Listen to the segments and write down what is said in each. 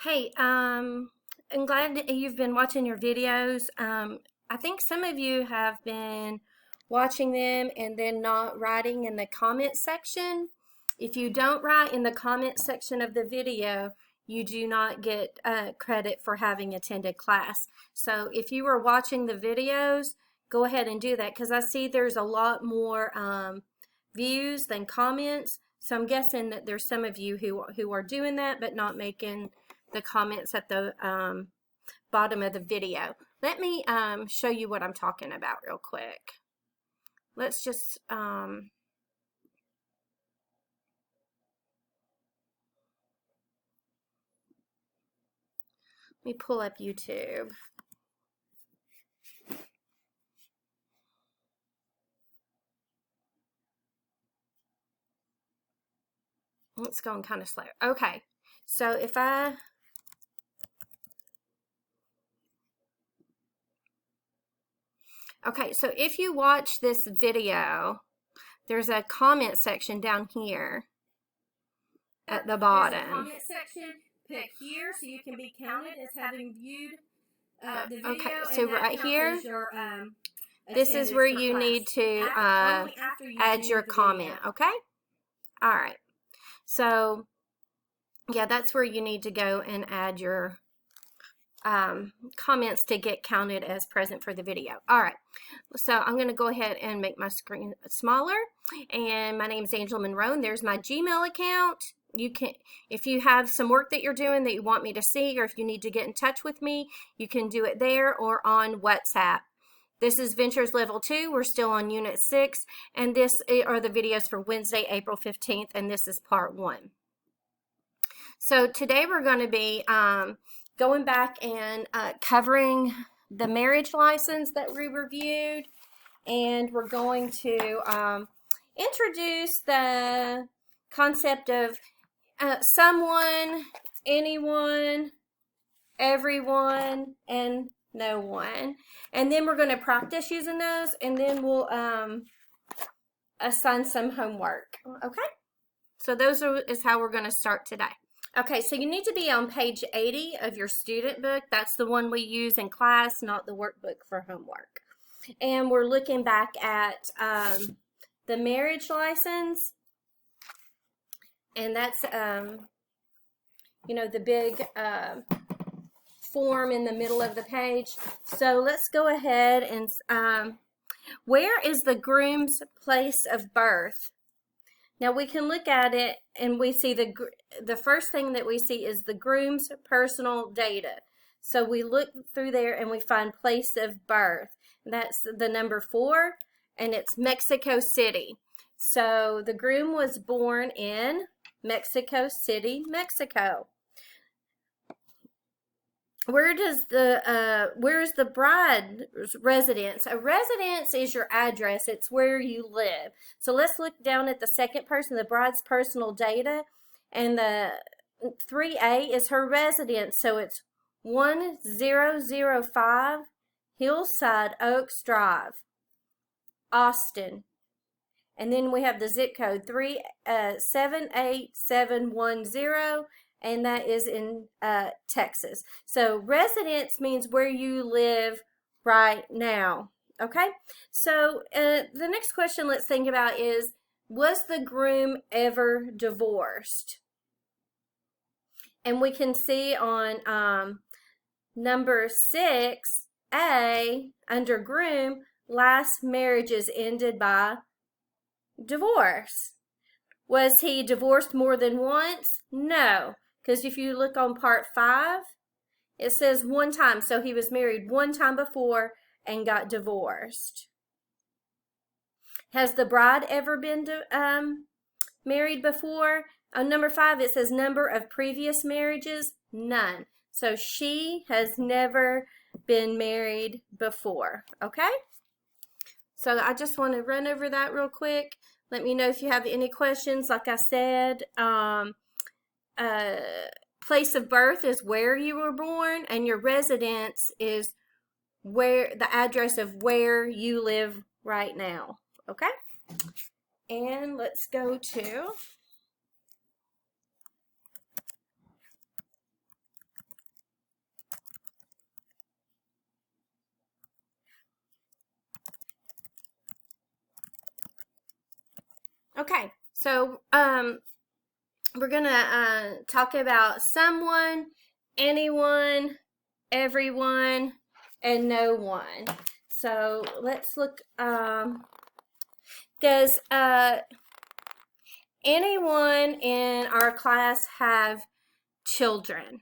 Hey, I'm glad that you've been watching your videos. I think some of you have been watching them and then not writing in the comment section. If you don't write in the comment section of the video, you do not get credit for having attended class. So if you were watching the videos, go ahead and do that because I see there's a lot more views than comments. So I'm guessing that there's some of you who are doing that but not making the comments at the bottom of the video. Let me show you what I'm talking about real quick. Let's just let me pull up YouTube. It's going kind of slow. Okay, so if I so if you watch this video, there's a comment section down here at the bottom. There's a comment section. Click here so you can be counted as having viewed the video. Okay, so right here, this is where you need to add your comment, okay? All right. So, yeah, that's where you need to go and add your comments to get counted as present for the video. All right, so I'm going to go ahead and make my screen smaller. And my name is Angela Monroe, and there's my Gmail account. You can, if you have some work that you're doing that you want me to see, or if you need to get in touch with me, you can do it there or on WhatsApp. This is Ventures Level 2. We're still on Unit 6, and this are the videos for Wednesday, April 15th, and this is Part 1. So today we're going to be going back and covering the marriage license that we reviewed, and we're going to introduce the concept of someone, anyone, everyone, and no one. And then we're going to practice using those, and then we'll assign some homework. Okay? So is how we're going to start today. Okay, so you need to be on page 80 of your student book. That's the one we use in class, not the workbook for homework. And we're looking back at the marriage license. And that's, you know, the big form in the middle of the page. So let's go ahead and, where is the groom's place of birth? Now we can look at it and we see the first thing that we see is the groom's personal data. So we look through there and we find place of birth. That's the number 4, and it's Mexico City. So the groom was born in Mexico City, Mexico. Where's the bride's residence? A residence is your address. It's where you live. So let's look down at the second person, the bride's personal data, and the 3A is her residence. So it's 1005 Hillside Oaks Drive, Austin. And then we have the zip code 78710. And that is in Texas. So residence means where you live right now. Okay? So the next question let's think about is, was the groom ever divorced? And we can see on number 6A, under groom, last marriages ended by divorce. Was he divorced more than once? No. Because if you look on part 5, it says one time. So he was married one time before and got divorced. Has the bride ever been married before? On number 5, it says number of previous marriages. None. So she has never been married before. Okay? So I just want to run over that real quick. Let me know if you have any questions. Like I said, place of birth is where you were born, and your residence is where the address of where you live right now. Okay? And let's go to Okay, so we're gonna talk about someone, anyone, everyone, and no one. So let's look. Does anyone in our class have children?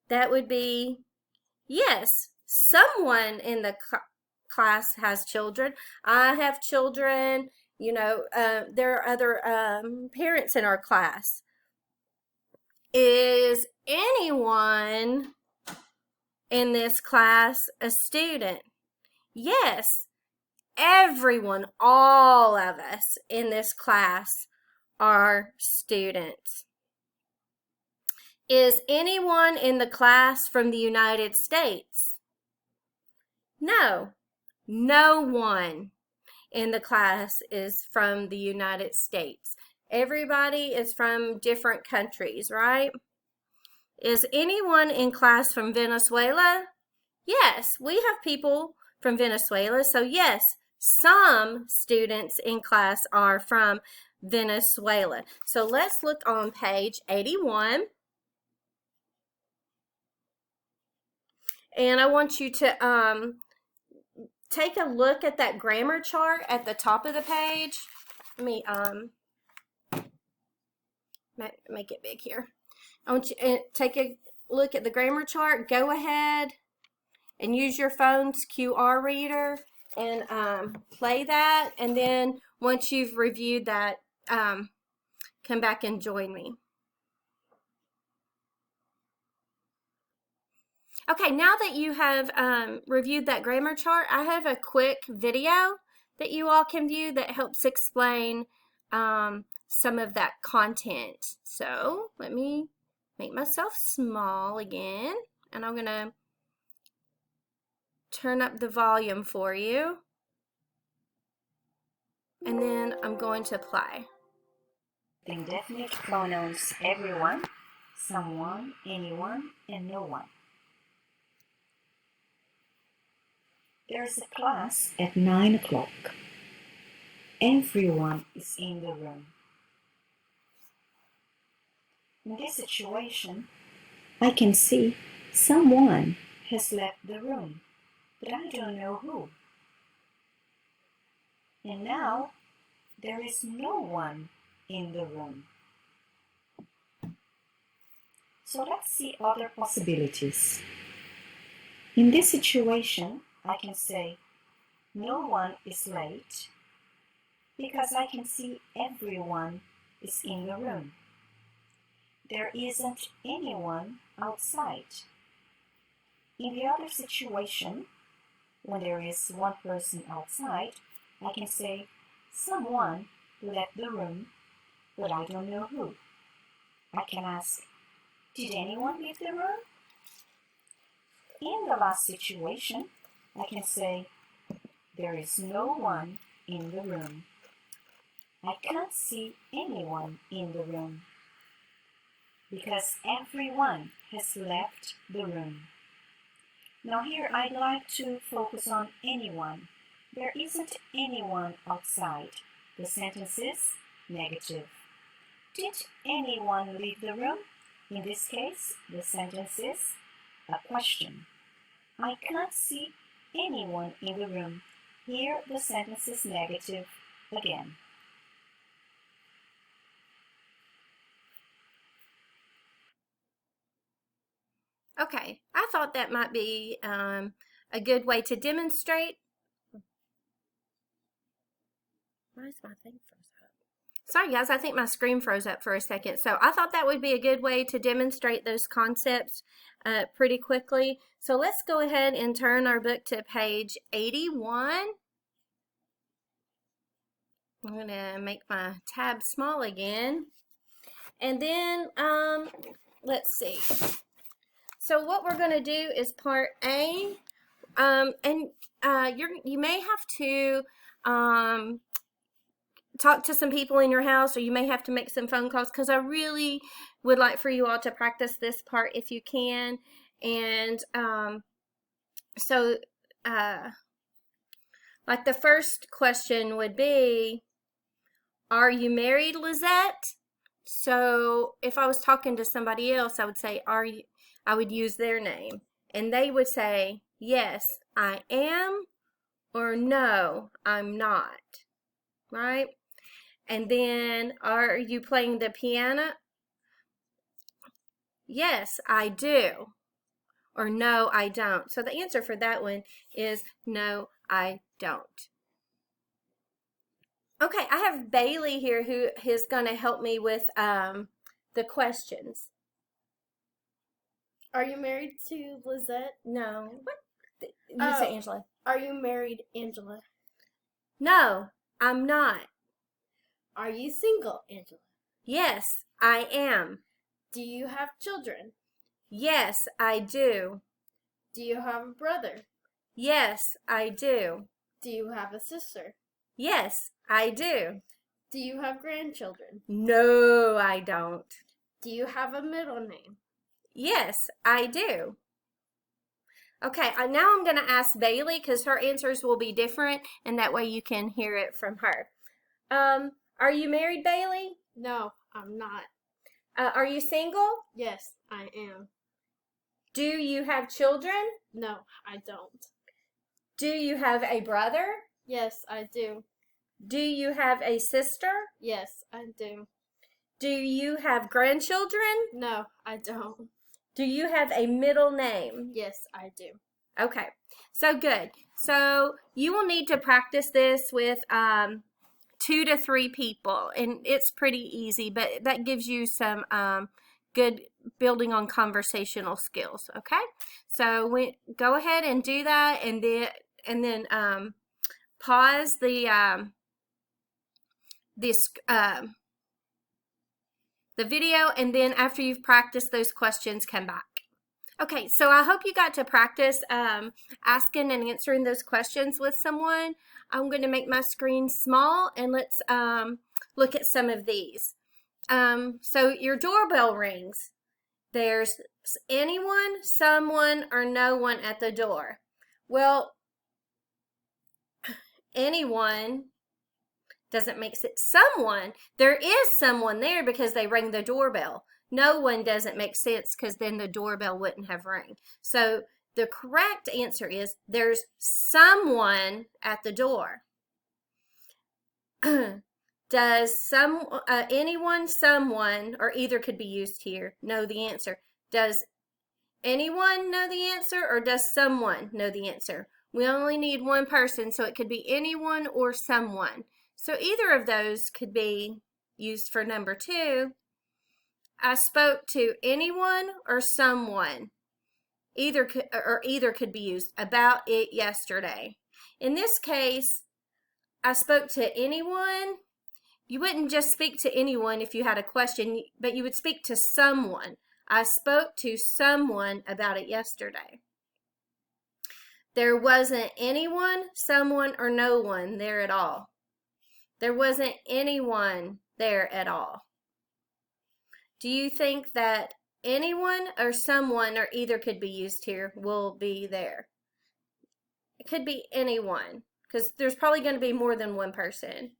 That would be yes. Someone in the class has children. I have children. You know, there are other parents in our class. Is anyone in this class a student? Yes, everyone, all of us in this class are students. Is anyone in the class from the United States? No, no one in the class is from the United States. Everybody is from different countries, right? Is anyone in class from Venezuela? Yes, we have people from Venezuela. So yes, some students in class are from Venezuela. So let's look on page 81. And I want you to take a look at that grammar chart at the top of the page. Let me make it big here. I want you to take a look at the grammar chart. Go ahead and use your phone's QR reader and play that. And then once you've reviewed that, come back and join me. Okay, now that you have reviewed that grammar chart, I have a quick video that you all can view that helps explain some of that content. So let me make myself small again, and I'm going to turn up the volume for you, and then I'm going to play. Indefinite pronouns everyone, someone, anyone, and no one. There's a class at 9 o'clock. Everyone is in the room. In this situation, I can see someone has left the room, but I don't know who. And now, there is no one in the room. So let's see other possibilities. In this situation, I can say, no one is late, because I can see everyone is in the room. There isn't anyone outside. In the other situation, when there is one person outside, I can say, someone left the room, but I don't know who. I can ask, did anyone leave the room? In the last situation, I can say, there is no one in the room. I can't see anyone in the room, because everyone has left the room. Now here I'd like to focus on anyone. There isn't anyone outside. The sentence is negative. Did anyone leave the room? In this case, the sentence is a question. I can't see anyone in the room. Here the sentence is negative again. Okay, I thought that might be a good way to demonstrate. Why is my thing froze up? Sorry guys, I think my screen froze up for a second. So I thought that would be a good way to demonstrate those concepts pretty quickly. So let's go ahead and turn our book to page 81. I'm going to make my tab small again. And then, let's see. So what we're going to do is part A. You may have to talk to some people in your house, or you may have to make some phone calls, because I really would like for you all to practice this part if you can. And like the first question would be, Are you married, Lizette? So if I was talking to somebody else, I would say, I would use their name. And they would say, yes, I am, or no, I'm not. Right? And then, are you playing the piano? Yes, I do. Or no, I don't. So the answer for that one is no, I don't. Okay, I have Bailey here who is going to help me with the questions. Are you married to Lizette? No. What? You say Angela. Are you married, Angela? No, I'm not. Are you single, Angela? Yes, I am. Do you have children? Yes, I do. Do you have a brother? Yes, I do. Do you have a sister? Yes, I do. Do you have grandchildren? No, I don't. Do you have a middle name? Yes, I do. Okay, now I'm going to ask Bailey because her answers will be different, and that way you can hear it from her. Are you married, Bailey? No, I'm not. Are you single? Yes, I am. Do you have children? No, I don't. Do you have a brother? Yes, I do. Do you have a sister? Yes, I do. Do you have grandchildren? No, I don't. Do you have a middle name? Yes, I do. Okay, so good. So you will need to practice this with 2 to 3 people, and it's pretty easy, but that gives you some good building on conversational skills. Okay, so go ahead and do that, and then pause the video, and then after you've practiced those questions, come back. Okay, so I hope you got to practice asking and answering those questions with someone. I'm going to make my screen small, and let's look at some of these. So your doorbell rings. There's anyone, someone, or no one at the door. Well, anyone doesn't make sense. Someone, there is someone there because they rang the doorbell. No one doesn't make sense because then the doorbell wouldn't have rang. So the correct answer is there's someone at the door. Does anyone, someone, or either could be used here, know the answer? Does anyone know the answer, or does someone know the answer? We only need one person, so it could be anyone or someone. So either of those could be used for number 2. I spoke to anyone or someone. Either could be used about it yesterday. In this case, I spoke to anyone. You wouldn't just speak to anyone if you had a question, but you would speak to someone. I spoke to someone about it yesterday. There wasn't anyone, someone, or no one there at all. There wasn't anyone there at all. Do you think that anyone or someone or either could be used here will be there? It could be anyone because there's probably going to be more than one person.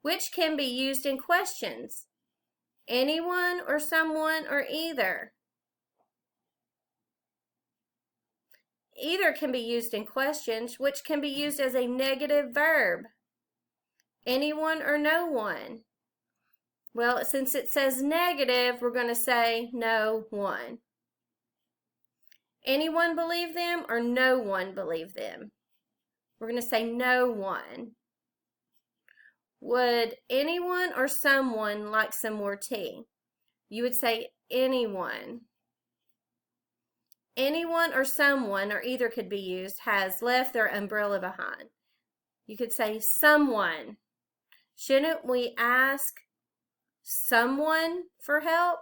Which can be used in questions? Anyone or someone or either? Either can be used in questions, which can be used as a negative verb. Anyone or no one? Well, since it says negative, we're going to say no one. Anyone believe them or no one believe them? We're going to say no one. Would anyone or someone like some more tea? You would say anyone. Anyone or someone, or either could be used, has left their umbrella behind. You could say someone. Shouldn't we ask someone for help?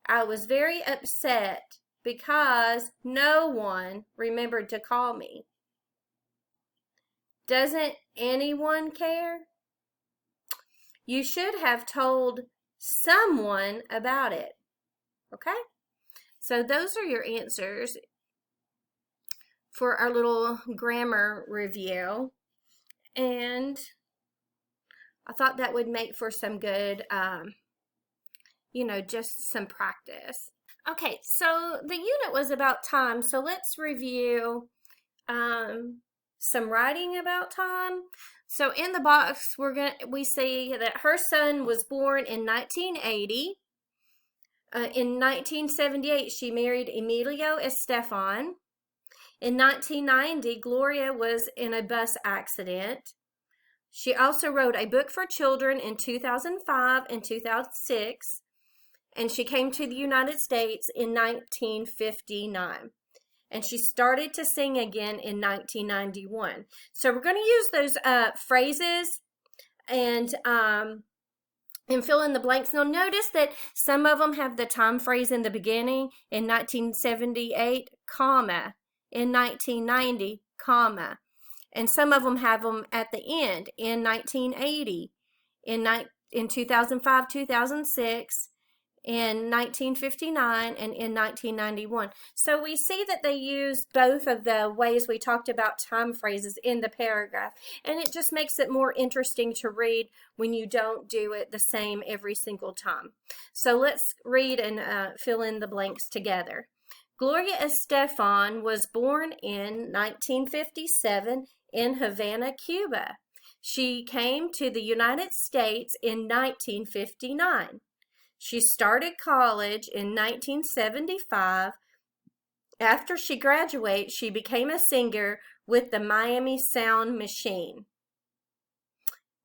I was very upset because no one remembered to call me. Doesn't anyone care? You should have told someone about it. Okay? So those are your answers for our little grammar review. And I thought that would make for some good, you know, just some practice. Okay, so the unit was about time, so let's review some writing about time. So in the box, we see that her son was born in 1980. In 1978, she married Emilio Estefan. In 1990, Gloria was in a bus accident. She also wrote a book for children in 2005 and 2006, and she came to the United States in 1959. And she started to sing again in 1991. So we're going to use those phrases and fill in the blanks. Now notice that some of them have the time phrase in the beginning, in 1978, comma, in 1990, comma. And some of them have them at the end, in 1980, in 2005, 2006, in 1959, and in 1991. So we see that they use both of the ways we talked about time phrases in the paragraph, and it just makes it more interesting to read when you don't do it the same every single time. So let's read and fill in the blanks together. Gloria Estefan was born in 1957 in Havana, Cuba. She came to the United States in 1959. She started college in 1975. After she graduated, she became a singer with the Miami Sound Machine.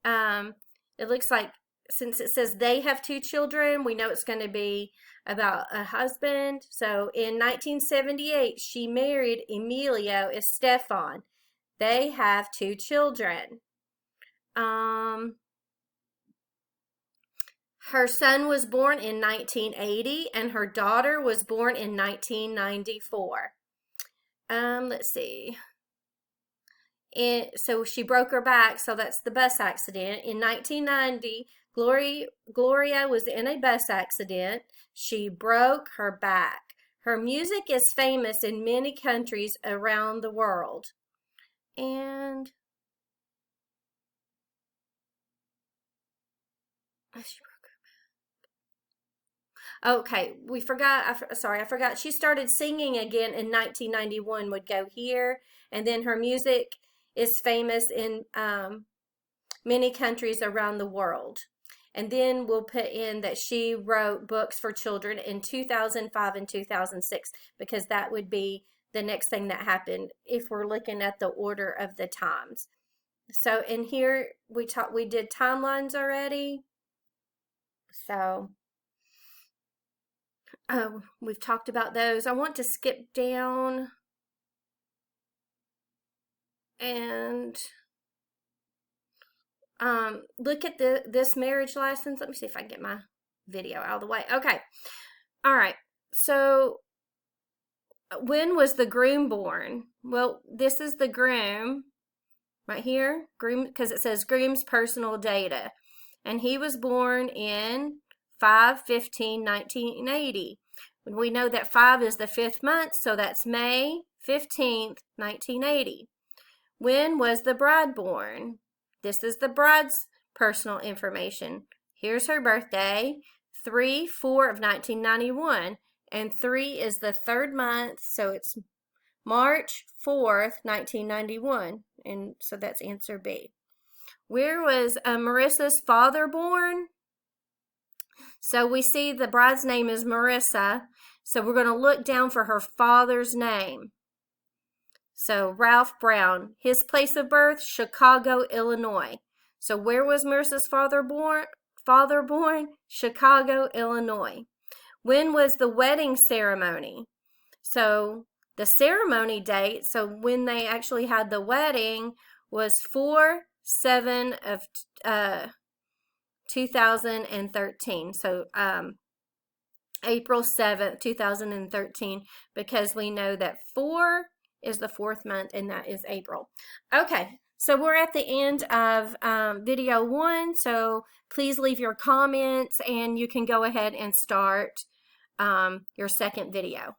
It looks like, since it says they have 2 children, we know it's going to be about a husband. So in 1978, she married Emilio Estefan. They have 2 children. Her son was born in 1980, and her daughter was born in 1994. Let's see. So she broke her back, so that's the bus accident. In 1990, Gloria was in a bus accident. She broke her back. Her music is famous in many countries around the world. And okay, we forgot, I forgot. She started singing again in 1991, would go here. And then her music is famous in many countries around the world. And then we'll put in that she wrote books for children in 2005 and 2006, because that would be the next thing that happened if we're looking at the order of the times. So in here, we did timelines already. So we've talked about those. I want to skip down and look at this marriage license. Let me see if I can get my video out of the way. Okay. All right. So when was the groom born? Well, this is the groom right here, groom, because it says groom's personal data. And he was born in 5/15/1980. We know that 5 is the 5th month, so that's May 15th, 1980. When was the bride born? This is the bride's personal information. Here's her birthday, 3/4/1991, and 3 is the 3rd month, so it's March 4th, 1991, and so that's answer B. Where was Marissa's father born? So we see the bride's name is Marissa, so we're going to look down for her father's name. So Ralph Brown, his place of birth, Chicago, Illinois. So where was Marissa's father born? Chicago, Illinois. When was the wedding ceremony? So the ceremony date, so when they actually had the wedding, was 4/7/2013. So April 7th, 2013, because we know that 4 is the 4th month, and that is April. Okay, so we're at the end of video 1, so please leave your comments, and you can go ahead and start your second video.